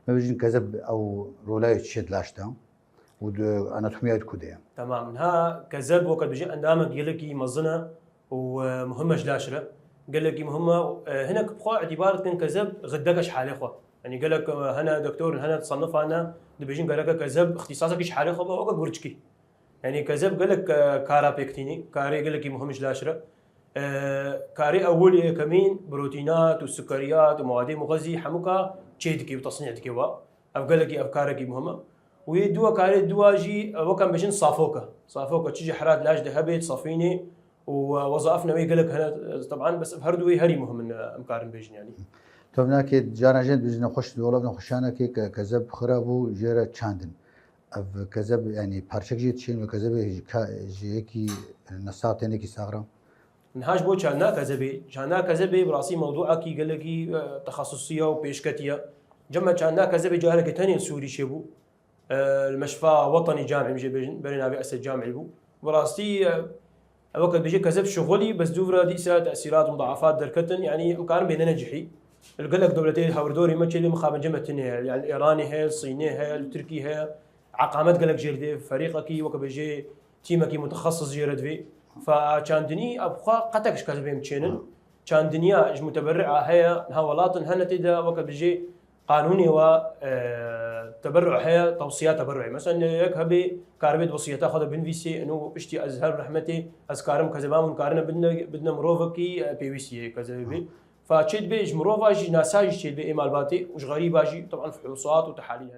ما بيجين كذب او رولايه تشد لاشتا واناتوميات كوديا. تمام ها كذب وقت بيجي اندامك قال لك مزنه ومهمه جلاشره قال لك مهمه هناك بخوا اعتبار كان كذب غداك شحال خو يعني قال لك هنا دكتور هنا تصنف انا بيجين قال لك كذب اختصاصك شحال خو وقت برجكي يعني كذب قال لك كارا بيكتيني كاري قال لك مهم جلاشره كاري اول كمين بروتينات والسكريات ومواد مغذيه حموكا تشيدكي وتصنيعتكي وا قال لك افكارك مهمه ويدوا كاري دواجي وكان بيجين صافوكا تيجي حراد لاج ذهبت صافيني ووظائفنا وي قال لك هنا طبعا بس هردوي هري مهم من امكار بيجين يعني طب ناكي جانا جند بيجنا خوش دولابنا خوشانا كي كذب خرابو جيرا تشاندن اف كذب يعني بارشك جيت شين وكذب جيكي نساتيني كي ساغرا نهاج بو كان كذبي براسي موضوعك قال لك تخصصيه وبيشكتيه جمع كان كذبي جارك تاني سوري شبو المشفى وطني جامعي مجي برينا بأسد جامعي بو براسي وقت بيجي كذب شغلي بس دوفرا ديسا تأثيرات مضاعفات دركتن يعني مقارن بين نجحي قال لك دولتين هاوردوري ما تشيلي مخابن جمتين يعني الإيراني هي الصيني هي التركي هي عقامات قال لك جيردي فريقك وقت بيجي تيمك متخصص جيرد في فكاندني ابخا قتكش كذبين تشينن كاندنيا متبرعه هي هولات هنا تدا وقت بيجي قانوني و تبرع هي توصيات تبرعي مثلا يك هبي كاربيت وصيه تاخذ بن في سي انه اشتي ازهر رحمتي ازكارم كذبان مقارنه بدنا مروفكي بي في سي كذبي فتشيد بيج مروفاجي ناساجي تشيد بي مالباتي وش غريبه جي طبعا فحوصات وتحاليل.